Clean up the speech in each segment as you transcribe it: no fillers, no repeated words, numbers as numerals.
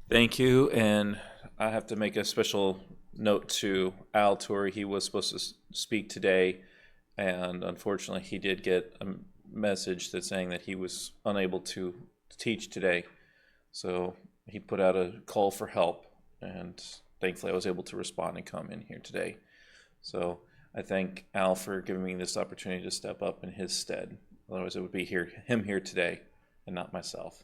Thank you, and I have to make a special note to Al Torrey. He was supposed to speak today, and unfortunately, he did get a message that's saying that he was unable to teach today. So he put out a call for help, and thankfully, I was able to respond and come in here today. So I thank Al for giving me this opportunity to step up in his stead. Otherwise, it would be him here today, and not myself.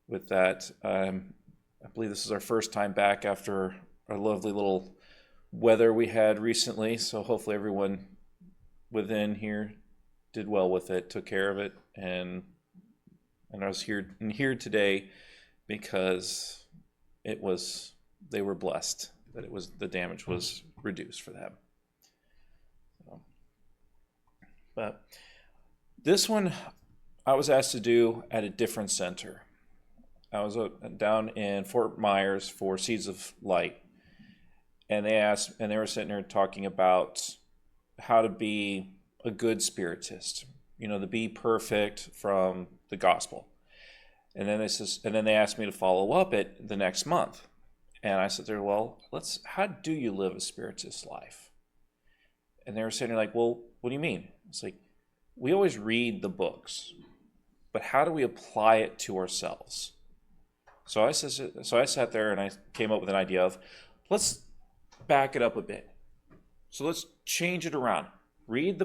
With that, I believe this is our first time back after our lovely little weather we had recently. So hopefully everyone within here did well with it, took care of it, and I was here today because they were blessed that the damage was reduced for them. So, but this one I was asked to do at a different center. I was down in Fort Myers for Seeds of Light, and they were sitting there talking about how to be a good spiritist, to be perfect from the gospel. And then they asked me to follow up it the next month, and I said, well, how do you live a spiritist life? And they were sitting there like, well, what do you mean? It's like, we always read the books, but how do we apply it to ourselves? So I sat there and I came up with an idea of, let's back it up a bit. So let's change it around. Read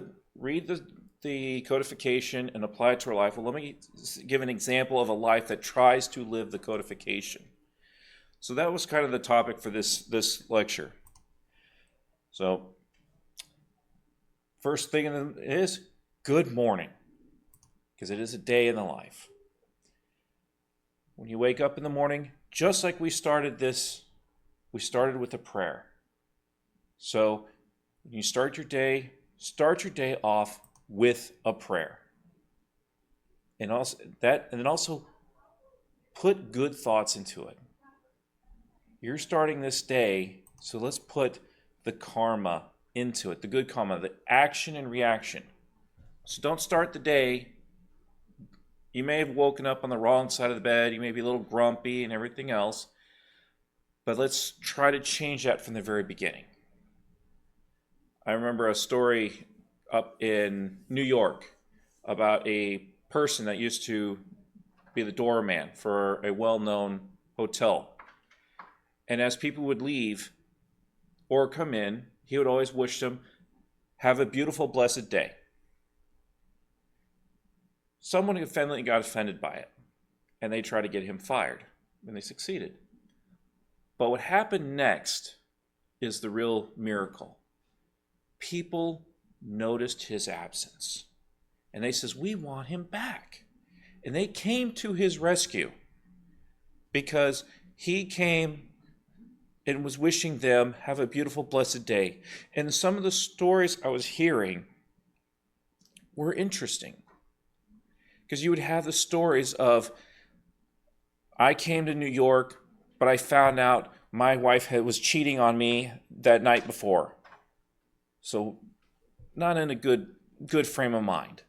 the codification and apply it to our life. Well, let me give an example of a life that tries to live the codification. So that was kind of the topic for this lecture. So first thing is good morning, because it is a day in the life. When you wake up in the morning, just like we started with a prayer. So when you start your day off with a prayer. And then also put good thoughts into it. You're starting this day, so let's put the karma into it, the good karma, the action and reaction. So don't start the day. You may have woken up on the wrong side of the bed. You may be a little grumpy and everything else. But let's try to change that from the very beginning. I remember a story up in New York about a person that used to be the doorman for a well-known hotel. And as people would leave or come in, he would always wish them, have a beautiful, blessed day. Someone got offended by it, and they tried to get him fired, and they succeeded. But what happened next is the real miracle. People noticed his absence, and they says, we want him back. And they came to his rescue because he came and was wishing them have a beautiful, blessed day. And some of the stories I was hearing were interesting. Because you would have the stories of, I came to New York, but I found out my wife was cheating on me that night before. So not in a good frame of mind.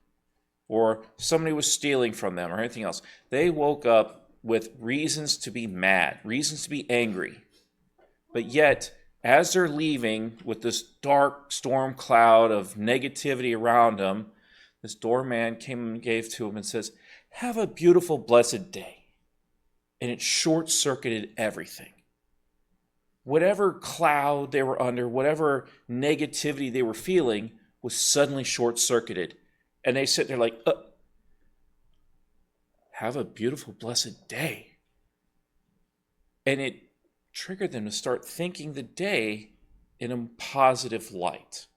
Or somebody was stealing from them or anything else. They woke up with reasons to be mad, reasons to be angry. But yet, as they're leaving with this dark storm cloud of negativity around them, this doorman came and gave to him and says, have a beautiful, blessed day. And it short-circuited everything. Whatever cloud they were under, whatever negativity they were feeling was suddenly short-circuited. And they sit there like, have a beautiful, blessed day. And it triggered them to start thinking the day in a positive light.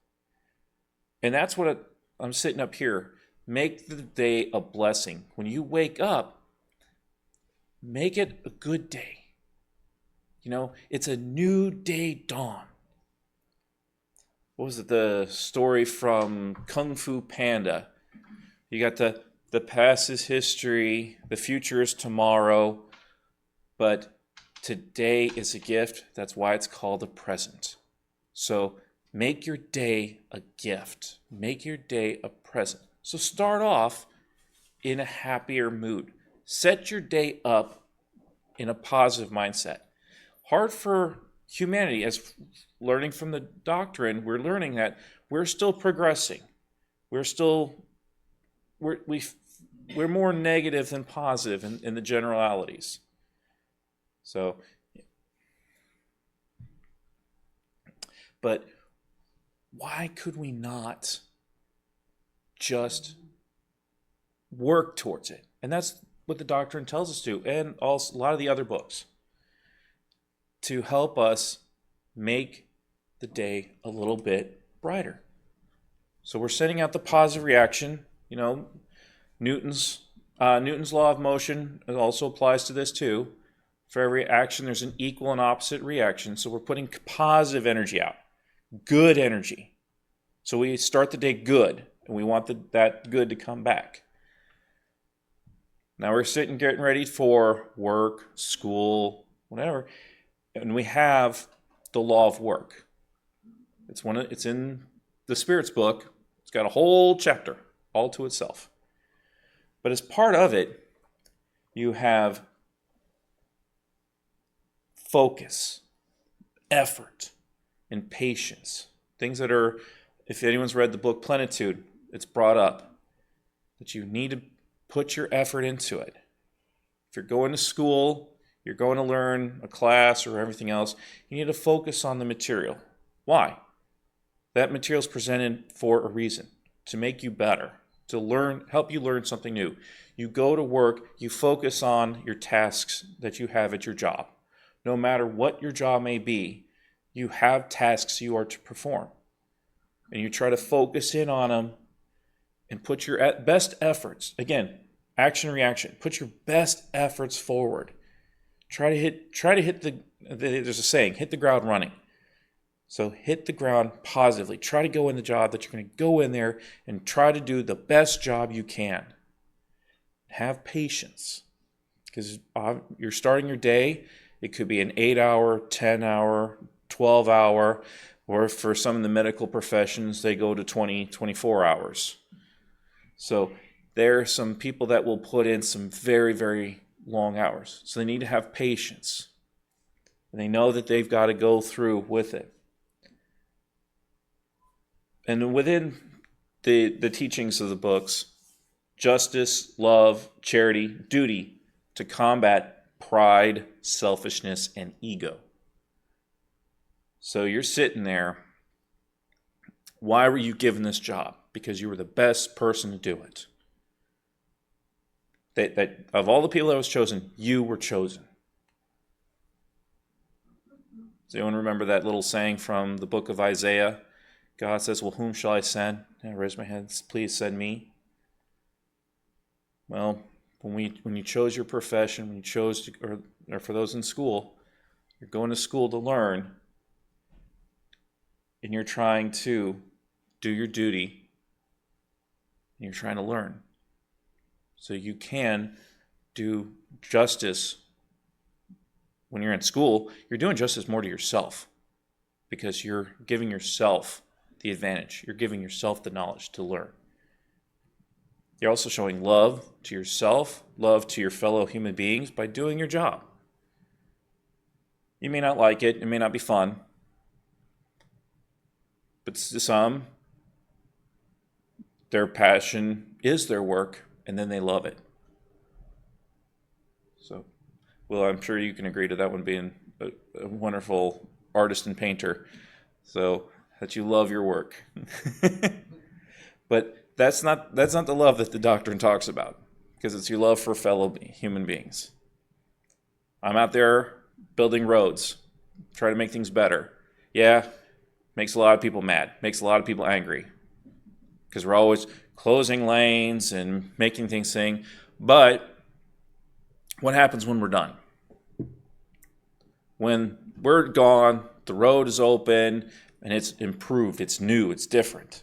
And that's what I'm sitting up here. Make the day a blessing. When you wake up, make it a good day. It's a new day dawn. What was it? The story from Kung Fu Panda. You got the past is history, the future is tomorrow, but today is a gift. That's why it's called a present. So make your day a gift. Make your day a present. So start off in a happier mood. Set your day up in a positive mindset. Hard for humanity. As learning from the doctrine, we're learning that we're still progressing. We're more negative than positive in the generalities. So, but why could we not just work towards it? And that's what the doctrine tells us to, and also a lot of the other books, to help us make the day a little bit brighter. So we're sending out the positive reaction. Newton's law of motion also applies to this too. For every action, there's an equal and opposite reaction. So we're putting positive energy out, good energy. So we start the day good, and we want that good to come back. Now we're getting ready for work, school, whatever, and we have the law of work. It's in the Spirit's book. It's got a whole chapter all to itself. But as part of it, you have focus, effort, and patience. Things that are, if anyone's read the book Plenitude, it's brought up that you need to put your effort into it. If you're going to school, you're going to learn a class or everything else, you need to focus on the material. Why? That material is presented for a reason, to make you better, to help you learn something new. You go to work, you focus on your tasks that you have at your job. No matter what your job may be, you have tasks you are to perform. And you try to focus in on them and put your best efforts. Again, action, reaction. Put your best efforts forward. Try to hit there's a saying, hit the ground running. So hit the ground positively. Try to go in the job that you're going to go in there and try to do the best job you can. Have patience, because you're starting your day. It could be an 8-hour, 10-hour, 12-hour, or for some in the medical professions, they go to 20, 24 hours. So there are some people that will put in some very, very long hours. So they need to have patience. And they know that they've got to go through with it. And within the teachings of the books, justice, love, charity, duty to combat pride, selfishness, and ego. So you're sitting there. Why were you given this job? Because you were the best person to do it. That of all the people that was chosen, you were chosen. Does anyone remember that little saying from the book of Isaiah? God says, well, whom shall I send? And I raise my hand, please send me. Well, when you chose your profession, when you chose to, or for those in school, you're going to school to learn, and you're trying to do your duty, and you're trying to learn. So you can do justice. When you're in school, you're doing justice more to yourself, because you're giving yourself the advantage. You're giving yourself the knowledge to learn. You're also showing love to yourself, love to your fellow human beings by doing your job. You may not like it. It may not be fun. But to some, their passion is their work, and then they love it. So, well, I'm sure you can agree to that one being a wonderful artist and painter. So that you love your work. But that's not the love that the doctrine talks about, because it's your love for fellow human beings. I'm out there building roads, trying to make things better. Yeah, makes a lot of people mad, makes a lot of people angry, because we're always closing lanes and making things sing. But what happens when we're done? When we're gone, the road is open, and it's improved, it's new, it's different.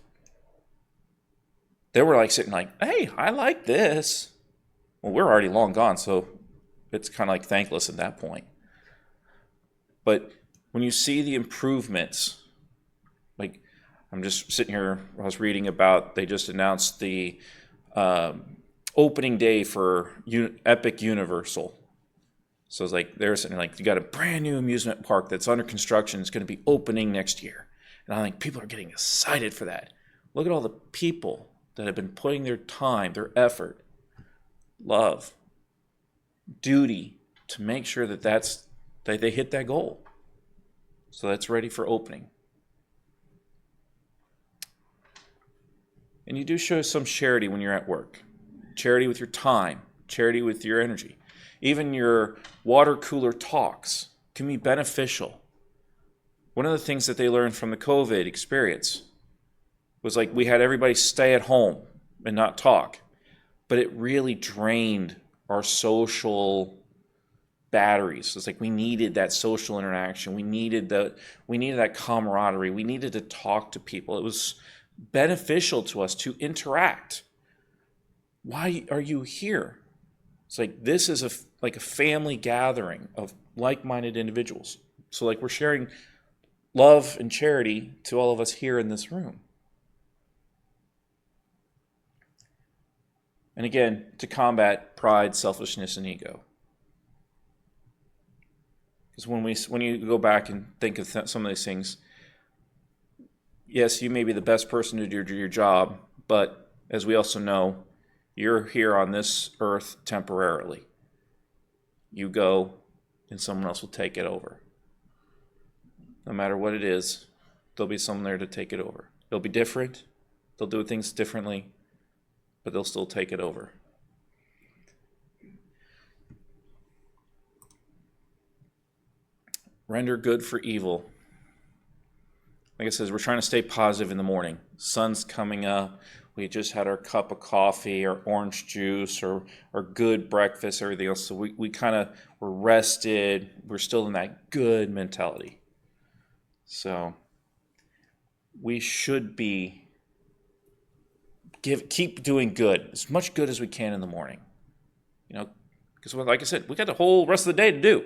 They were like sitting like, hey, I like this. Well, we're already long gone, so it's kind of like thankless at that point. But when you see the improvements, like I'm just sitting here, I was reading about, they just announced the opening day for Epic Universal. So it's like they're sitting like, you got a brand new amusement park that's under construction. It's going to be opening next year. And I think people are getting excited for that. Look at all the people that have been putting their time, their effort, love, duty to make sure that they hit that goal. So that's ready for opening. And you do show some charity when you're at work. Charity with your time, charity with your energy. Even your water cooler talks can be beneficial. One of the things that they learned from the COVID experience was like we had everybody stay at home and not talk. But it really drained our social batteries. It's like we needed that social interaction. We needed that camaraderie. We needed to talk to people. It was beneficial to us to interact. Why are you here? It's like this is a family gathering of like-minded individuals. So like we're sharing love and charity to all of us here in this room. And again, to combat pride, selfishness, and ego. Because when you go back and think of some of these things, yes, you may be the best person to do your job, but as we also know, you're here on this earth temporarily. You go, and someone else will take it over. No matter what it is, there'll be someone there to take it over. It'll be different. They'll do things differently, but they'll still take it over. Render good for evil. Like I said, we're trying to stay positive in the morning. Sun's coming up. We just had our cup of coffee or orange juice or good breakfast, everything else. So we kind of were rested. We're still in that good mentality. So we should keep doing good, as much good as we can in the morning. Because like I said, we got the whole rest of the day to do.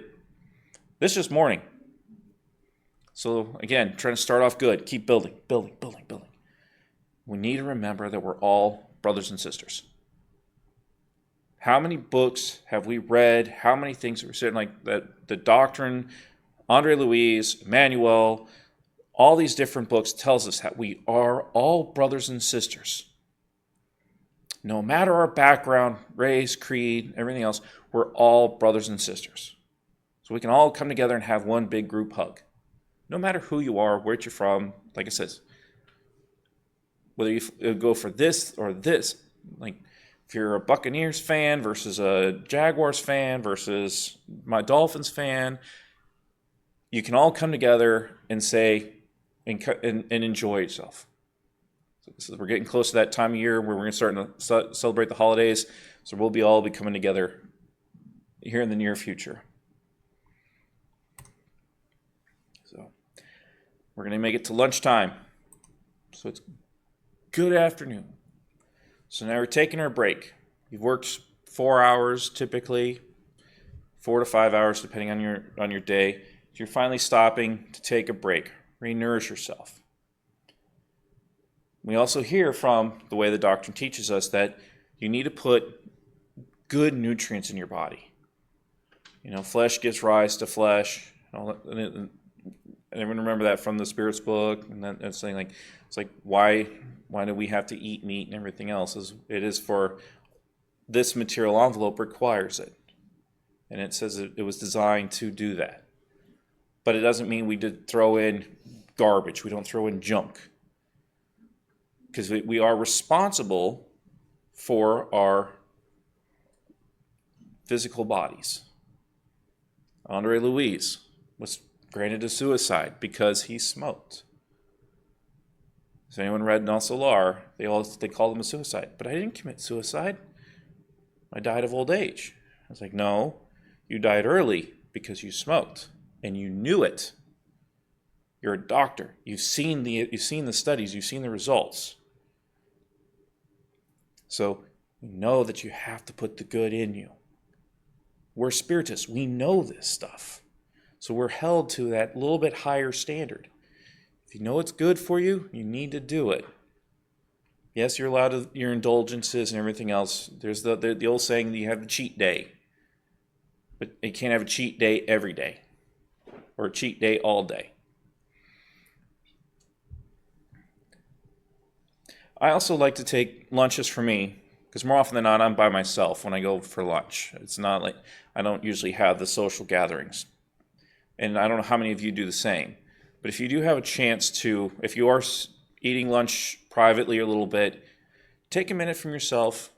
This is just morning. So again, trying to start off good. Keep building. We need to remember that we're all brothers and sisters. How many books have we read? How many things have we said? Like the doctrine, Andre Louise, Emmanuel, all these different books tells us that we are all brothers and sisters. No matter our background, race, creed, everything else, we're all brothers and sisters. So we can all come together and have one big group hug. No matter who you are, where you're from, like it says, whether you go for this or this, like if you're a Buccaneers fan versus a Jaguars fan versus my Dolphins fan, you can all come together and say and enjoy yourself. So we're getting close to that time of year where we're going to start to celebrate the holidays. So we'll all be coming together here in the near future. So we're going to make it to lunchtime. So it's good afternoon. So now we're taking our break. You've worked 4 hours typically, 4 to 5 hours depending on your day. So you're finally stopping to take a break, re-nourish yourself. We also hear from the way the doctrine teaches us that you need to put good nutrients in your body. Flesh gives rise to flesh. And everyone remember that from the Spiritist book, and that's saying like it's like why do we have to eat meat and everything else? It is for this material envelope requires it, and it says it was designed to do that. But it doesn't mean we did throw in garbage. We don't throw in junk, because we are responsible for our physical bodies. Andre Louise was granted a suicide because he smoked. Has anyone read Non Solar? They called him a suicide. But I didn't commit suicide. I died of old age. I was like, no, you died early because you smoked and you knew it. You're a doctor. You've seen the studies. You've seen the results. So you know that you have to put the good in you. We're Spiritists. We know this stuff. So we're held to that little bit higher standard. If you know it's good for you, you need to do it. Yes, you're allowed your indulgences and everything else. There's the old saying that you have the cheat day. But you can't have a cheat day every day or a cheat day all day. I also like to take lunches for me, because more often than not, I'm by myself when I go for lunch. It's not like I don't usually have the social gatherings. And I don't know how many of you do the same. But if you do have a chance to, if you are eating lunch privately a little bit, take a minute from yourself,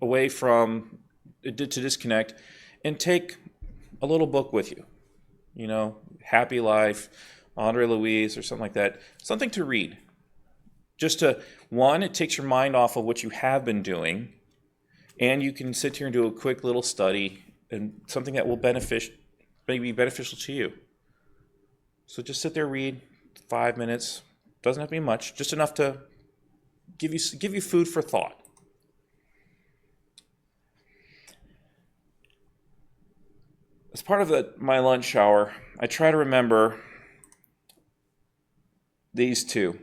away from, to disconnect, and take a little book with you. Happy Life, Andre Louise, or something like that. Something to read. Just to, one, it takes your mind off of what you have been doing, and you can sit here and do a quick little study and something that will be beneficial to you. So just sit there, read 5 minutes. Doesn't have to be much, just enough to give you food for thought. As part of my lunch hour, I try to remember these two.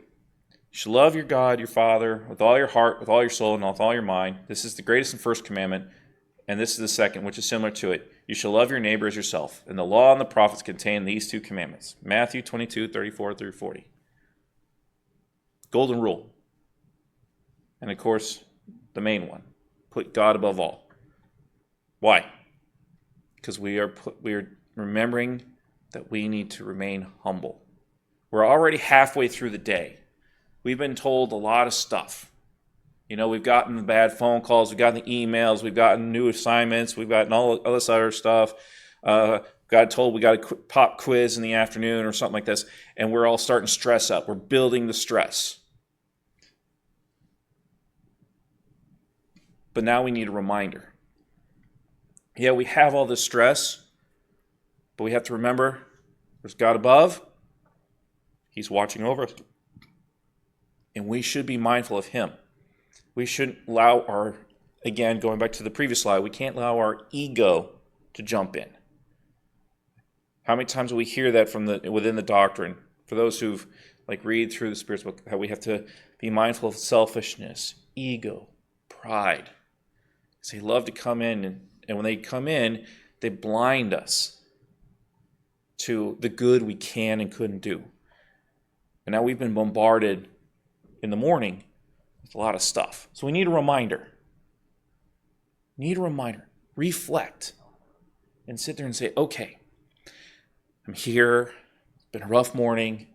You should love your God, your Father, with all your heart, with all your soul, and with all your mind. This is the greatest and first commandment, and this is the second, which is similar to it. You shall love your neighbor as yourself. And the law and the prophets contain these two commandments. Matthew 22:34-40. Golden rule. And of course, the main one. Put God above all. Why? Because we are remembering that we need to remain humble. We're already halfway through the day. We've been told a lot of stuff. We've gotten the bad phone calls, we've gotten the emails, we've gotten new assignments, we've gotten all this other stuff. Got told we got a pop quiz in the afternoon or something like this, and we're all starting to stress up. We're building the stress. But now we need a reminder. Yeah, we have all this stress, but we have to remember there's God above. He's watching over us. And we should be mindful of Him. We shouldn't allow again, going back to the previous slide, we can't allow our ego to jump in. How many times do we hear that within the doctrine? For those who've read through the Spirit's book, how we have to be mindful of selfishness, ego, pride. Because they love to come in, and when they come in, they blind us to the good we can and couldn't do. And now we've been bombarded in the morning with a lot of stuff. So we need a reminder. Reflect. And sit there and say, okay, I'm here. It's been a rough morning.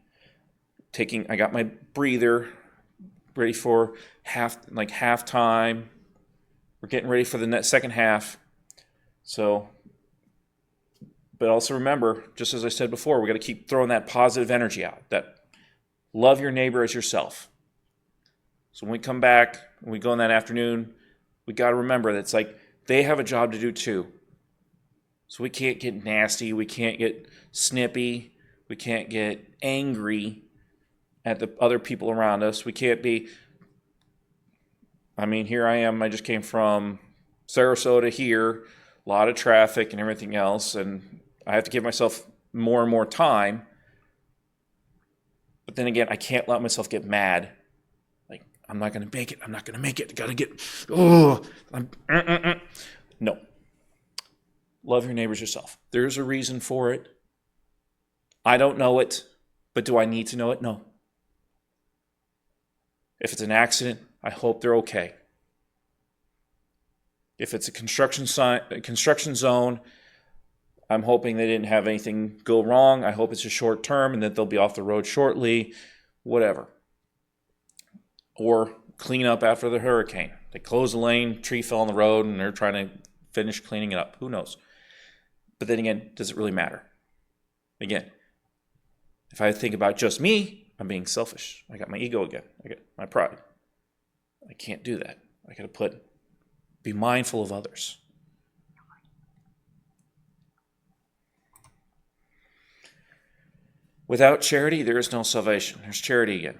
I got my breather ready for halftime. We're getting ready for the second half. So, but also remember, just as I said before, we got to keep throwing that positive energy out. That love your neighbor as yourself. So when we come back, when we go in that afternoon, we got to remember that it's they have a job to do too. So we can't get nasty. We can't get snippy. We can't get angry at the other people around us. We can't be, here I am. I just came from Sarasota here, a lot of traffic and everything else, and I have to give myself more and more time. But then again, I can't let myself get mad. I'm not going to make it. I'm not going to make it. Got to get, No. Love your neighbors yourself. There's a reason for it. I don't know it, but do I need to know it? No. If it's an accident, I hope they're okay. If it's a construction zone, I'm hoping they didn't have anything go wrong. I hope it's a short term and that they'll be off the road shortly, whatever. Or clean up after the hurricane. They closed the lane, tree fell on the road, and they're trying to finish cleaning it up. Who knows? But then again, does it really matter? Again, if I think about just me, I'm being selfish. I got my ego again. I got my pride. I can't do that. I got to be mindful of others. Without charity, there is no salvation. There's charity again.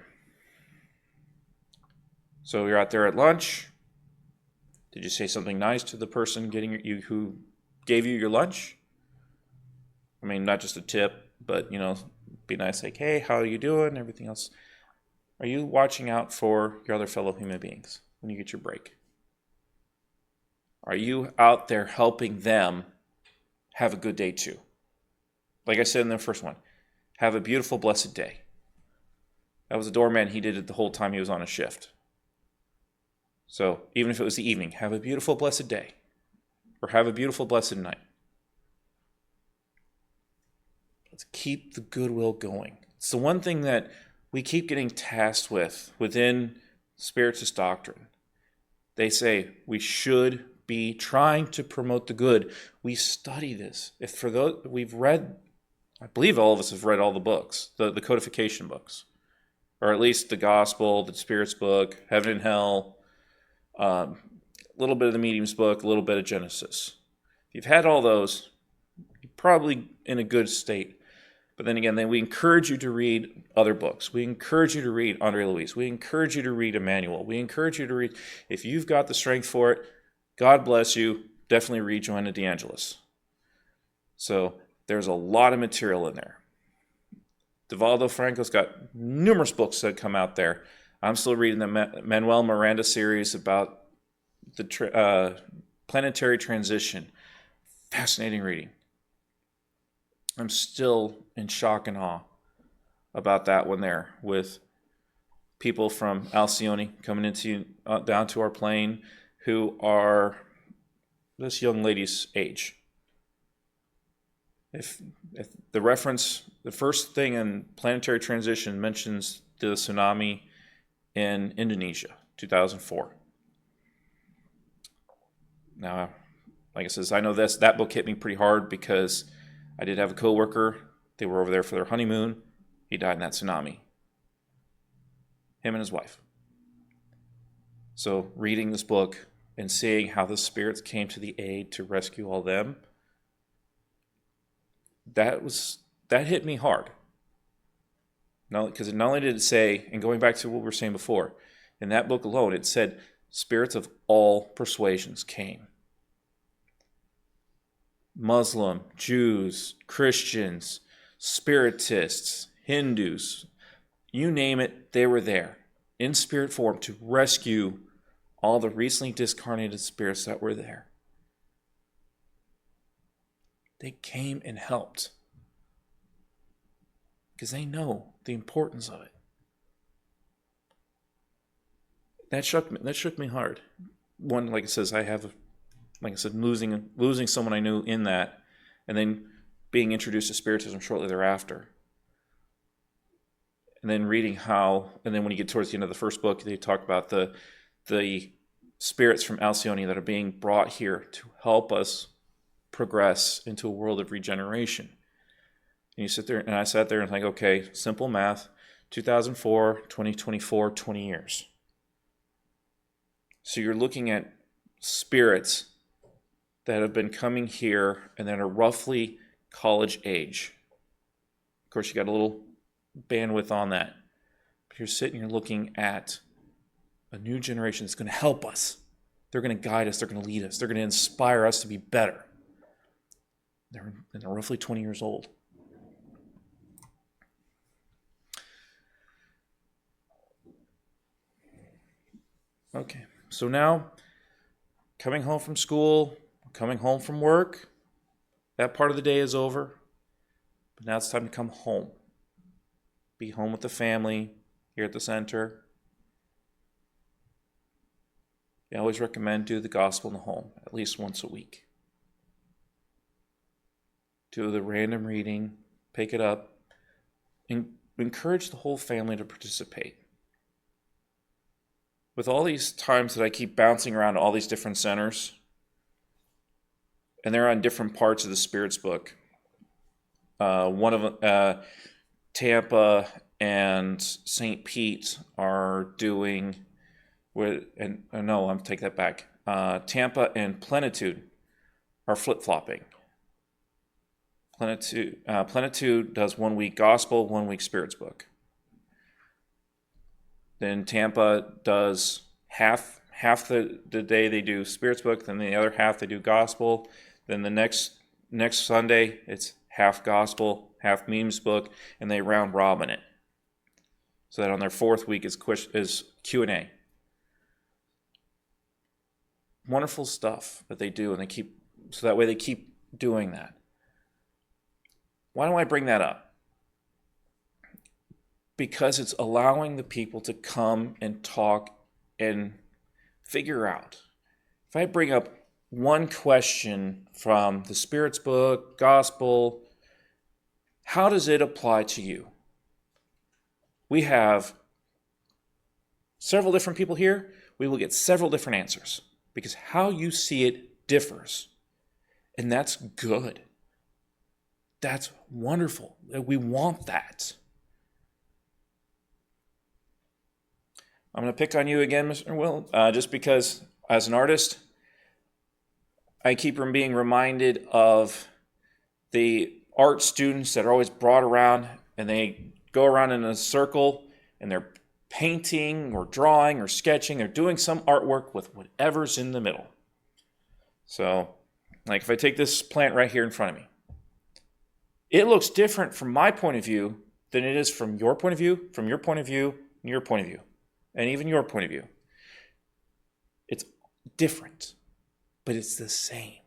So you're out there at lunch. Did you say something nice to the person who gave you your lunch? Not just a tip, but be nice, hey, how are you doing? Everything else. Are you watching out for your other fellow human beings when you get your break? Are you out there helping them have a good day too. Like I said in the first one, have a beautiful, blessed day. That was a doorman. He did it the whole time he was on a shift. So even if it was the evening, have a beautiful, blessed day. Or have a beautiful, blessed night. Let's keep the goodwill going. It's the one thing that we keep getting tasked with within Spiritist doctrine. They say we should be trying to promote the good. We study this. If for those we've read, I believe all of us have read all the books, the codification books, or at least the Gospel, the Spirit's book, Heaven and Hell, a little bit of the Medium's book, a little bit of Genesis. If you've had all those, you're probably in a good state. But then again, we encourage you to read other books. We encourage you to read Andre Luis. We encourage you to read Emmanuel. We encourage you to read, if you've got the strength for it, God bless you, definitely read Joanna de Angelis. So there's a lot of material in there. Divaldo Franco's got numerous books that come out there. I'm still reading the Manuel Miranda series about the planetary transition. Fascinating reading. I'm still in shock and awe about that one there, with people from Alcyone coming into down to our plane who are this young lady's age. If the reference, the first thing in planetary transition mentions the tsunami in Indonesia, 2004. Now, like I says, I know that book hit me pretty hard because I did have a coworker. They were over there for their honeymoon. He died in that tsunami. Him and his wife. So reading this book and seeing how the spirits came to the aid to rescue all them, that hit me hard. Because not only did it say, and going back to what we were saying before, in that book alone, it said spirits of all persuasions came. Muslim, Jews, Christians, Spiritists, Hindus, you name it, they were there in spirit form to rescue all the recently discarnated spirits that were there. They came and helped because they know the importance of it. That shook me hard. One, like it says, losing someone I knew in that, and then being introduced to Spiritism shortly thereafter. And then reading and then when you get towards the end of the first book, they talk about the spirits from Alcyone that are being brought here to help us progress into a world of regeneration. And you sit there, and I sat there and think, okay, simple math, 2004, 2024, 20 years. So you're looking at spirits that have been coming here and that are roughly college age. Of course, you got a little bandwidth on that. But you're sitting here looking at a new generation that's going to help us. They're going to guide us. They're going to lead us. They're going to inspire us to be better. They're roughly 20 years old. Okay, so now coming home from school, coming home from work, that part of the day is over. But now it's time to come home. Be home with the family here at the center. I always recommend do the gospel in the home at least once a week. Do the random reading, pick it up, and encourage the whole family to participate. With all these times that I keep bouncing around all these different centers, and they're on different parts of the Spirit's book. One of them, Tampa and St. Pete are doing, take that back. Tampa and Plenitude are flip-flopping. Plenitude does 1 week gospel, 1 week Spirit's book. Then Tampa does half the day they do Spirit's book, then the other half they do gospel. Then the next Sunday it's half gospel, half memes book, and they round robin it. So that on their 4th week is Q&A. Wonderful stuff that they do, and so that way they keep doing that. Why do I bring that up? Because it's allowing the people to come and talk and figure out. If I bring up one question from the Spirit's book, gospel, how does it apply to you? We have several different people here. We will get several different answers because how you see it differs. And that's good. That's wonderful. We want that. I'm going to pick on you again, Mr. Will, just because as an artist, I keep being reminded of the art students that are always brought around and they go around in a circle and they're painting or drawing or sketching. They're doing some artwork with whatever's in the middle. So, like if I take this plant right here in front of me, it looks different from my point of view than it is from your point of view, from your point of view, and your point of view, and even your point of view. It's different, but it's the same.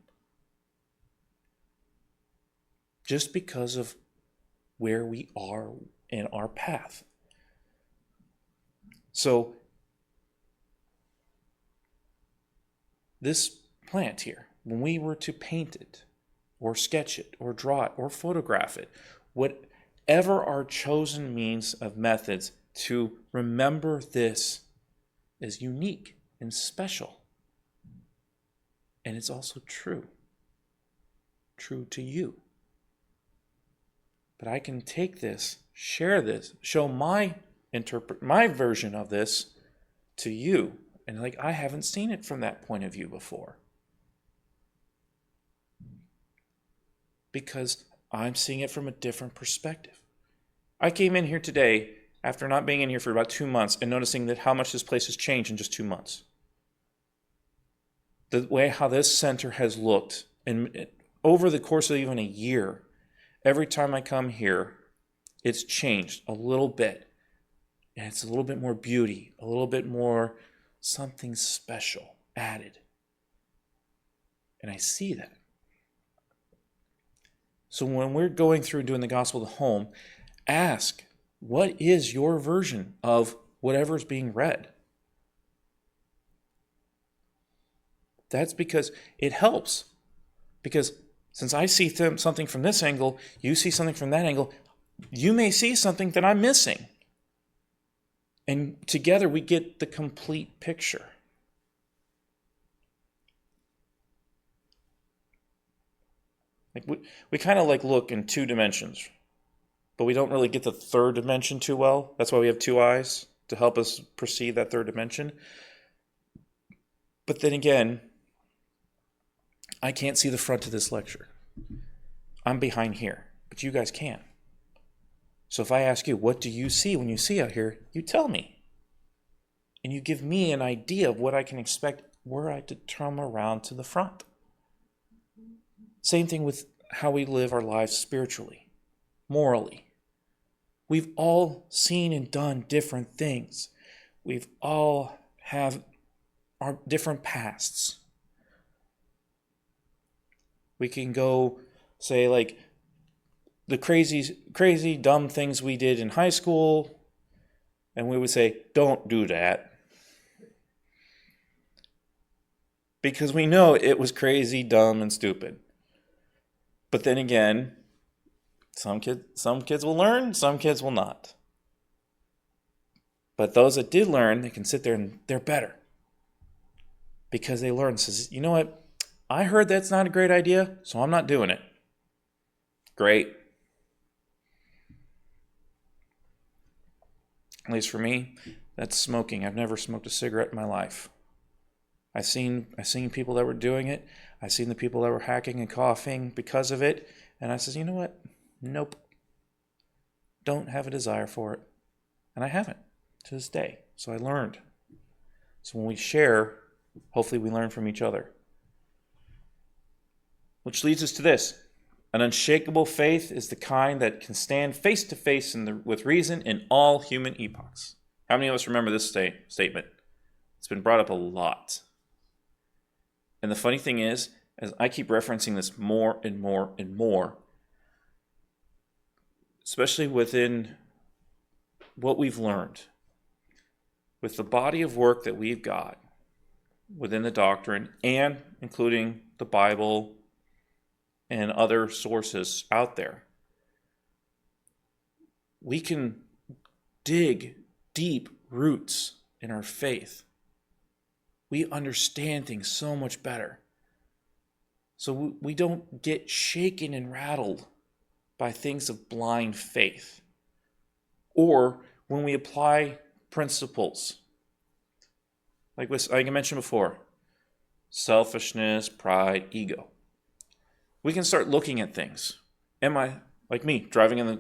Just because of where we are in our path. So, this plant here, when we were to paint it, or sketch it, or draw it, or photograph it, whatever our chosen means of methods, to remember this is unique and special. And it's also true. True to you. But I can take this, share this, show my version of this to you. And like, I haven't seen it from that point of view before. Because I'm seeing it from a different perspective. I came in here today after not being in here for about 2 months and noticing that how much this place has changed in just 2 months. The way how this center has looked, and over the course of even a year, every time I come here, it's changed a little bit. And it's a little bit more beauty, a little bit more something special added. And I see that. So when we're going through doing the gospel of the home, ask, what is your version of whatever is being read? That's because it helps. Because since I see something from this angle, you see something from that angle, you may see something that I'm missing. And together we get the complete picture. Like we kind of like look in 2 dimensions, but we don't really get the 3rd dimension too well. That's why we have 2 eyes, to help us perceive that 3rd dimension. But then again, I can't see the front of this lecture. I'm behind here, but you guys can. So if I ask you, what do you see when you see out here? You tell me. And you give me an idea of what I can expect were I to turn around to the front. Same thing with how we live our lives spiritually, morally. We've all seen and done different things. We've all have our different pasts. We can go say like the crazy dumb things we did in high school, and we would say, don't do that. Because we know it was crazy, dumb, and stupid. But then again, some kids will learn, some kids will not. But those that did learn, they can sit there and they're better. Because they learned, says, you know what? I heard that's not a great idea, so I'm not doing it. Great. At least for me, that's smoking. I've never smoked a cigarette in my life. I've seen people that were doing it. I've seen the people that were hacking and coughing because of it. And I said, you know what? Nope. Don't have a desire for it. And I haven't to this day. So I learned. So when we share, hopefully we learn from each other. Which leads us to this. An unshakable faith is the kind that can stand face to face with reason in all human epochs. How many of us remember this statement? It's been brought up a lot. And the funny thing is, as I keep referencing this more and more and more, especially within what we've learned, with the body of work that we've got within the doctrine, and including the Bible and other sources out there, we can dig deep roots in our faith. We understand things so much better. So we don't get shaken and rattled by things of blind faith. Or when we apply principles, like I mentioned before, selfishness, pride, ego. We can start looking at things. Am I, like me, driving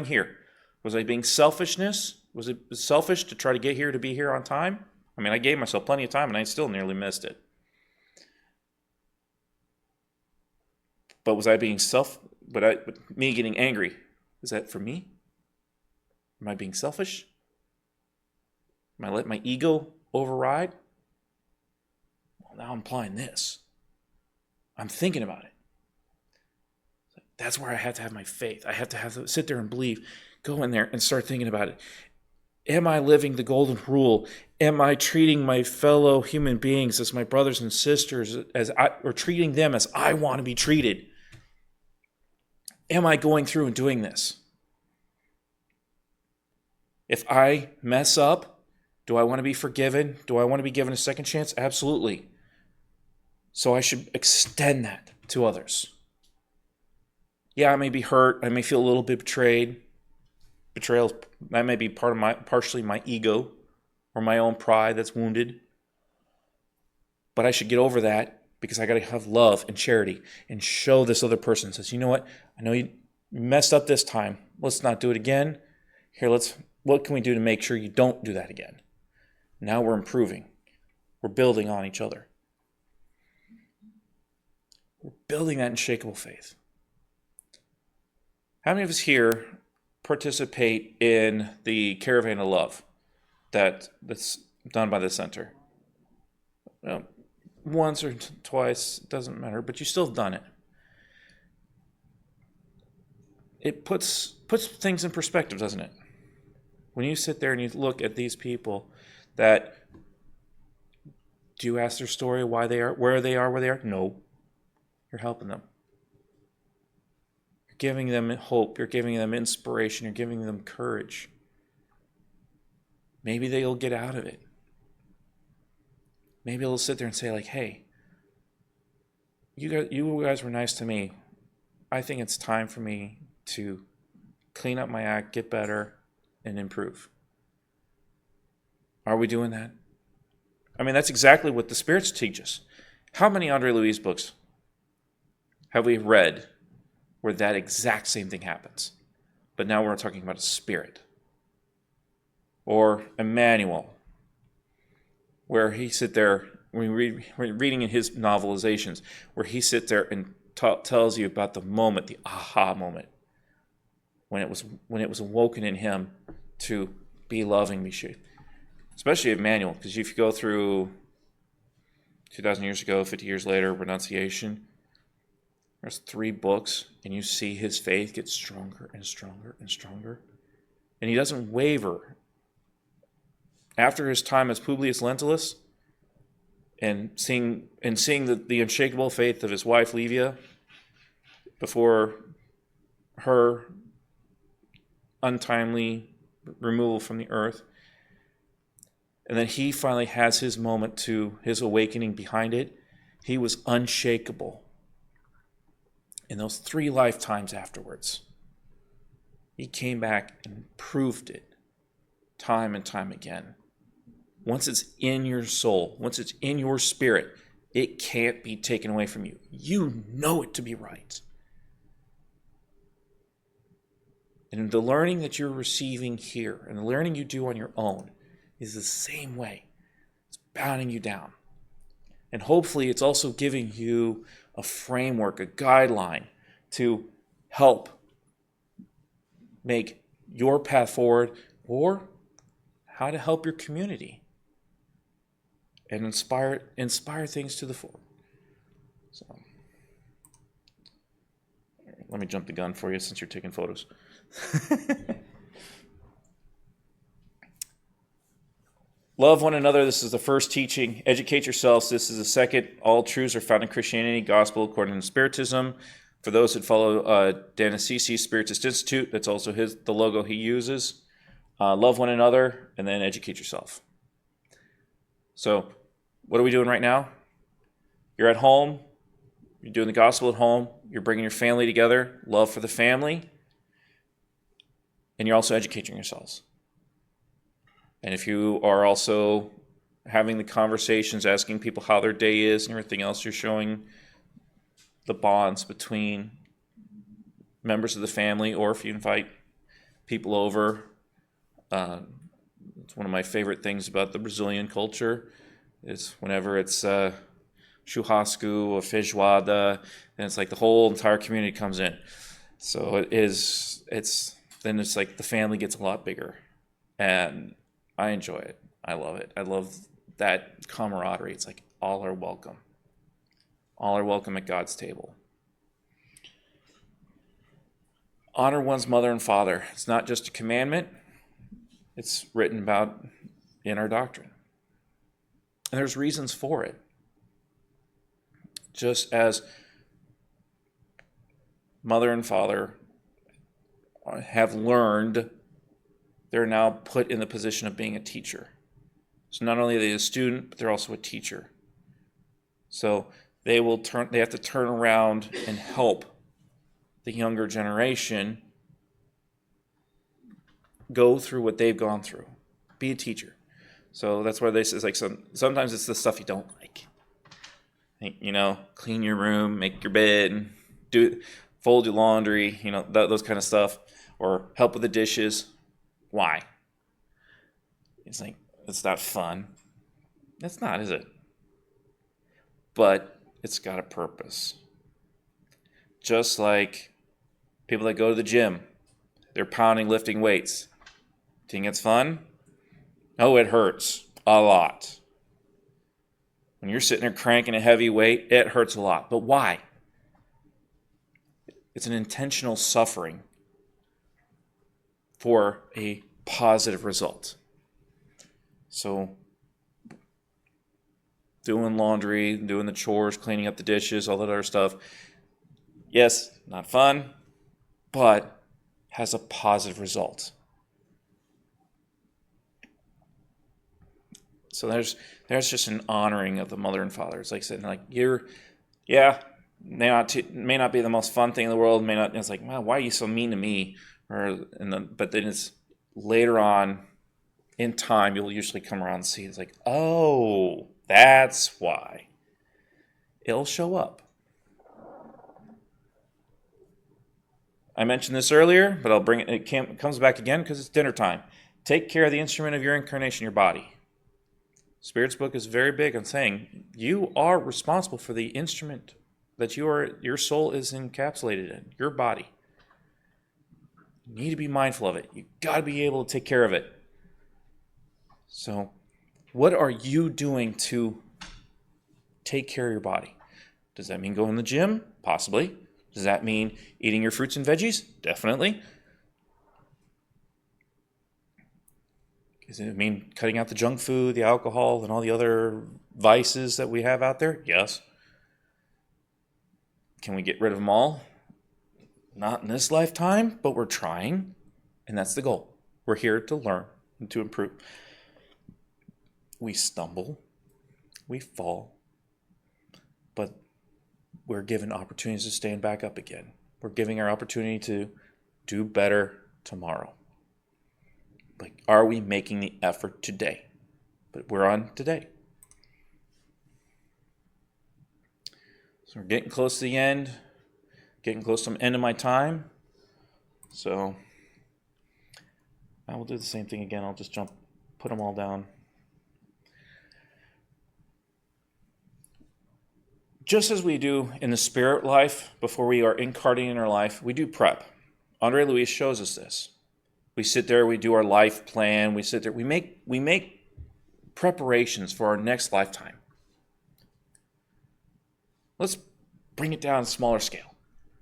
here? Was I being selfishness? Was it selfish to try to get here, to be here on time? I mean, I gave myself plenty of time and I still nearly missed it. But was I being me getting angry, is that for me? Am I being selfish? Am I letting my ego override? Well, now I'm applying this. I'm thinking about it. That's where I have to have my faith. I have to sit there and believe. Go in there and start thinking about it. Am I living the golden rule? Am I treating my fellow human beings as my brothers and sisters, or treating them as I want to be treated? Am I going through and doing this? If I mess up, do I want to be forgiven? Do I want to be given a second chance? Absolutely. So I should extend that to others. Yeah, I may be hurt. I may feel a little bit betrayed. Betrayal, that may be partially my ego or my own pride that's wounded. But I should get over that, because I got to have love and charity and show this other person. Says, you know what? I know you messed up this time. Let's not do it again. Here, what can we do to make sure you don't do that again? Now we're improving. We're building on each other. We're building that unshakable faith. How many of us here participate in the Caravan of Love that's done by the center? Well, once or twice, doesn't matter, but you still have done it. It puts things in perspective, doesn't it? When you sit there and you look at these people, do you ask their story, why they are, where they are? No. You're helping them. You're giving them hope. You're giving them inspiration. You're giving them courage. Maybe they'll get out of it. Maybe they'll sit there and say, like, hey, you guys were nice to me. I think it's time for me to clean up my act, get better, and improve. Are we doing that? I mean, that's exactly what the Spirits teach us. How many Andre Louis books have we read where that exact same thing happens? But now we're talking about a spirit. Or Emmanuel, where he sit there, we're reading in his novelizations, where he sits there and tells you about the moment, the aha moment, when it was awoken in him to be loving, be shaped. Especially Emmanuel, because if you go through 2,000 years ago, 50 years later, Renunciation, there's 3 books, and you see his faith get stronger and stronger and stronger. And he doesn't waver. After his time as Publius Lentulus, and seeing the unshakable faith of his wife Livia before her untimely removal from the earth, and then he finally has his moment to his awakening behind it, he was unshakable. In those 3 lifetimes afterwards, he came back and proved it time and time again. Once it's in your soul, once it's in your spirit, it can't be taken away from you. You know it to be right. And the learning that you're receiving here and the learning you do on your own is the same way. It's bounding you down. And hopefully it's also giving you a framework, a guideline to help make your path forward, or how to help your community and inspire things to the fore. So let me jump the gun for you since you're taking photos. Love one another. This is the first teaching. Educate yourselves. This is the second. All truths are found in Christianity, gospel according to Spiritism. For those that follow Dan Assisi, Spiritist Institute, that's also the logo he uses. Love one another, and then educate yourself. So, what are we doing right now? You're at home. You're doing the gospel at home. You're bringing your family together. Love for the family. And you're also educating yourselves. And if you are also having the conversations, asking people how their day is and everything else, you're showing the bonds between members of the family, or if you invite people over. It's one of my favorite things about the Brazilian culture is whenever it's churrasco or feijoada, and it's like the whole entire community comes in. So then it's like the family gets a lot bigger, and I enjoy it. I love it. I love that camaraderie. It's like all are welcome. All are welcome at God's table. Honor one's mother and father. It's not just a commandment. It's written about in our doctrine. And there's reasons for it. Just as mother and father have learned, they're now put in the position of being a teacher. So not only are they a student, but they're also a teacher. So they have to turn around and help the younger generation go through what they've gone through. Be a teacher. So that's why they say, like, sometimes it's the stuff you don't like. Clean your room, make your bed, fold your laundry, those kind of stuff, or help with the dishes. Why? It's like, it's not fun. It's not, is it? But it's got a purpose. Just like people that go to the gym, they're pounding, lifting weights. Think it's fun? No, it hurts a lot. When you're sitting there cranking a heavy weight, it hurts a lot. But why? It's an intentional suffering for a positive result. So, doing laundry, doing the chores, cleaning up the dishes, all that other stuff, yes, not fun, but has a positive result. So there's just an honoring of the mother and father. It's like saying, like, may not be the most fun thing in the world. May not. It's like, wow, why are you so mean to me? But then it's later on in time, you'll usually come around and see. It's like, oh, that's why. It'll show up. I mentioned this earlier, but I'll bring it. It comes back again because it's dinner time. Take care of the instrument of your incarnation, your body. Spirit's book is very big on saying you are responsible for the instrument that your soul is encapsulated in, your body. You need to be mindful of it. You got to be able to take care of it. So, what are you doing to take care of your body? Does that mean going to the gym? Possibly. Does that mean eating your fruits and veggies? Definitely. Does it mean cutting out the junk food, the alcohol, and all the other vices that we have out there? Yes. Can we get rid of them all? Not in this lifetime, but we're trying, and that's the goal. We're here to learn and to improve. We stumble, we fall, but we're given opportunities to stand back up again. We're giving our opportunity to do better tomorrow. Like, are we making the effort today? But we're on today. So we're getting close to the end. Getting close to the end of my time. So I will do the same thing again. I'll just put them all down. Just as we do in the spirit life, before we are incarnating in our life, we do prep. Andre Luis shows us this. We sit there, we do our life plan, we sit there, we make preparations for our next lifetime. Let's bring it down on a smaller scale.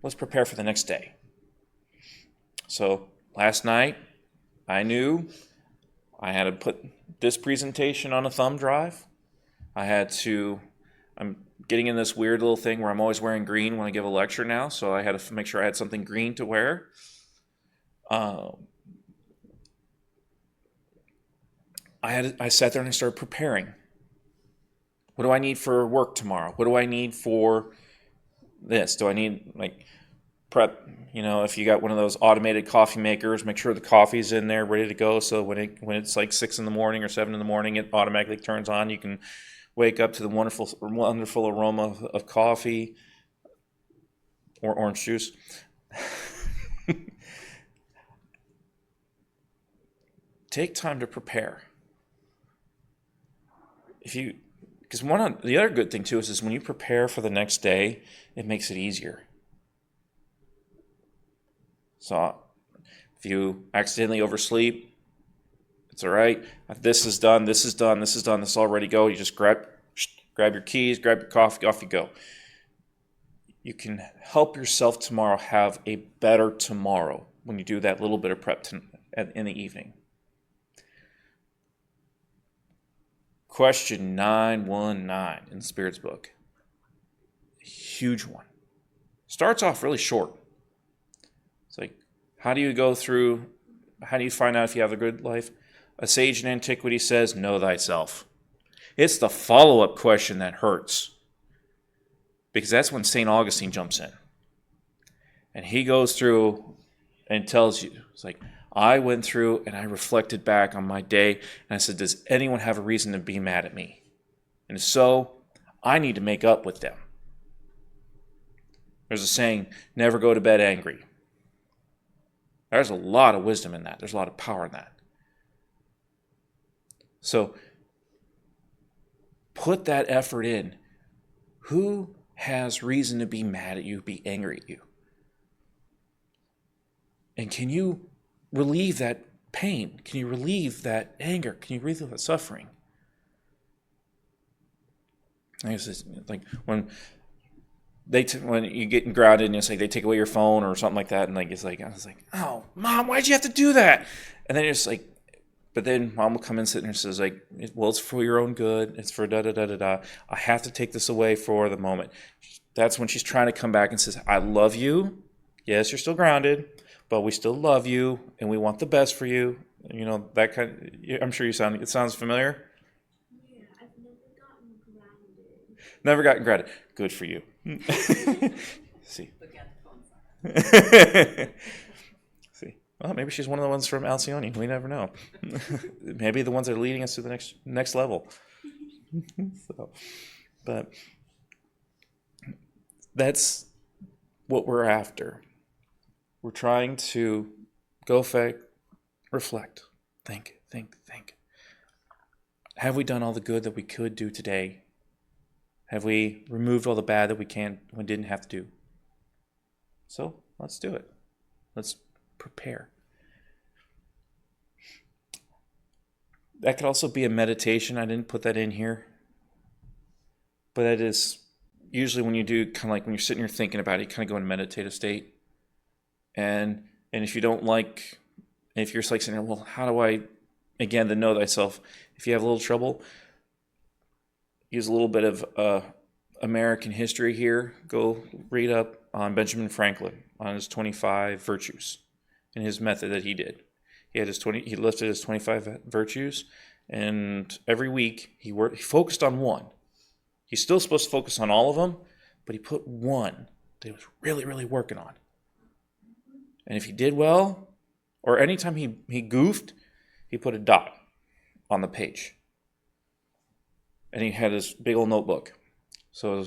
let's prepare for the next day. So last night, I knew I had to put this presentation on a thumb drive. I'm getting in this weird little thing where I'm always wearing green when I give a lecture now, so I had to make sure I had something green to wear. I sat there and I started preparing. What do I need for work tomorrow? What do I need for this? Do I need prep? If you got one of those automated coffee makers, make sure the coffee's in there ready to go. So when it's like 6 in the morning or 7 in the morning, it automatically turns on. You can wake up to the wonderful aroma of coffee or orange juice. Take time to prepare. Because the other good thing too is when you prepare for the next day, it makes it easier. So if you accidentally oversleep, it's all right. This is done. This is all ready to go. You just grab your keys, grab your coffee, off you go. You can help yourself tomorrow have a better tomorrow when you do that little bit of prep in the evening. Question 919 in the Spirit's book. A huge one. Starts off really short. It's like, how do you find out if you have a good life? A sage in antiquity says, know thyself. It's the follow-up question that hurts. Because that's when St. Augustine jumps in. And he goes through and tells you, it's like, I went through and I reflected back on my day and I said, does anyone have a reason to be mad at me? And if so, I need to make up with them. There's a saying, never go to bed angry. There's a lot of wisdom in that. There's a lot of power in that. So put that effort in. Who has reason to be mad at you, be angry at you? And can you relieve that pain? Can you relieve that anger? Can you relieve that suffering? I guess it's like when you get grounded and it's like they take away your phone or something like that, and I was like, oh, Mom, why'd you have to do that? And then it's like, but then Mom will come in and sit there and says like, well, it's for your own good. It's for da-da-da-da-da. I have to take this away for the moment. That's when she's trying to come back and says, I love you. Yes, you're still grounded, but we still love you and we want the best for you. That kind of, I'm sure it sounds familiar. Yeah, I've never gotten grounded. Never gotten grounded. Good for you. See. See. Well, maybe she's one of the ones from Alcyone. We never know. Maybe the ones that are leading us to the next level. But that's what we're after. We're trying to go reflect, think. Have we done all the good that we could do today? Have we removed all the bad that we didn't have to do? So let's do it. Let's prepare. That could also be a meditation. I didn't put that in here. But that is usually when you do kind of like when you're sitting here thinking about it, you kind of go in a meditative state. And if you don't if you're like saying, well, how do I, again, to know thyself, if you have a little trouble, use a little bit of American history here. Go read up on Benjamin Franklin, on his 25 virtues and his method that he did. He listed his 25 virtues, and every week he focused on one. He's still supposed to focus on all of them, but he put one that he was really, really working on. And if he did well, or anytime he goofed, he put a dot on the page. And he had his big old notebook. So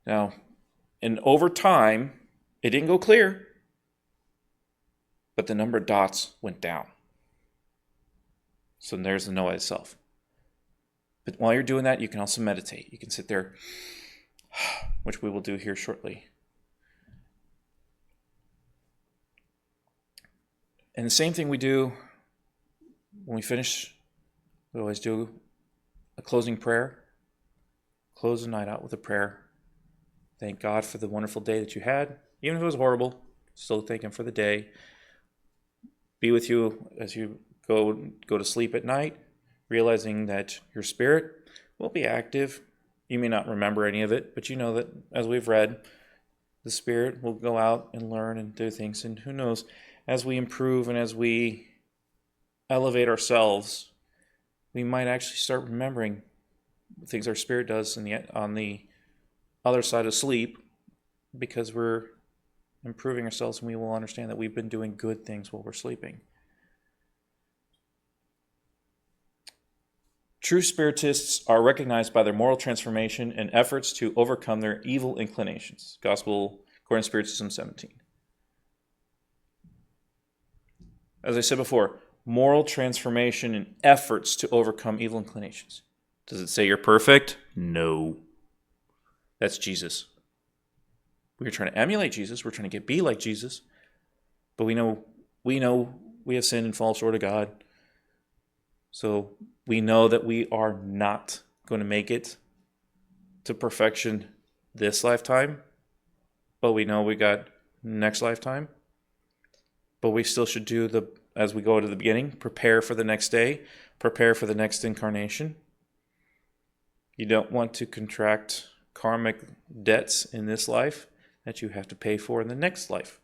now, and over time, it didn't go clear, but the number of dots went down. So there's the know itself. But while you're doing that, you can also meditate. You can sit there, which we will do here shortly. And the same thing we do when we finish, we always do a closing prayer. Close the night out with a prayer. Thank God for the wonderful day that you had. Even if it was horrible, still thank him for the day. Be with you as you go to sleep at night, realizing that your spirit will be active. You may not remember any of it, but you know that, as we've read, the spirit will go out and learn and do things. And who knows, as we improve and as we elevate ourselves, we might actually start remembering things our spirit does on the other side of sleep, because we're improving ourselves, and we will understand that we've been doing good things while we're sleeping. True Spiritists are recognized by their moral transformation and efforts to overcome their evil inclinations. Gospel according to Spiritism 17. As I said before, moral transformation and efforts to overcome evil inclinations. Does it say you're perfect? No. That's Jesus. We're trying to emulate Jesus. We're trying to be like Jesus. But we know we have sinned and fall short of God. So we know that we are not going to make it to perfection this lifetime. But we know we got next lifetime. But we still should do as we go to the beginning, prepare for the next day, prepare for the next incarnation. You don't want to contract karmic debts in this life that you have to pay for in the next life.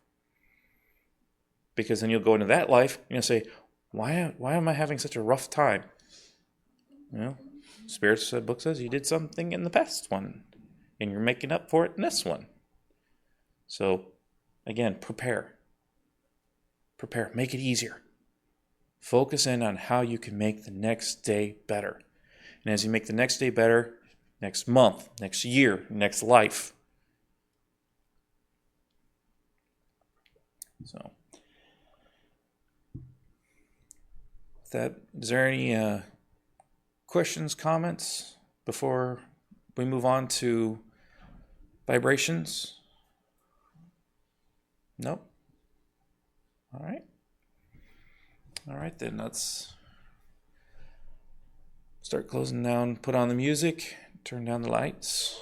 Because then you'll go into that life and you'll say, why am I having such a rough time? Spirit's book says you did something in the past one, and you're making up for it in this one. So, again, prepare. Prepare. Make it easier. Focus in on how you can make the next day better. And as you make the next day better, next month, next year, next life. So, is there any questions, comments before we move on to vibrations? Nope. All right, then let's start closing down, put on the music, turn down the lights.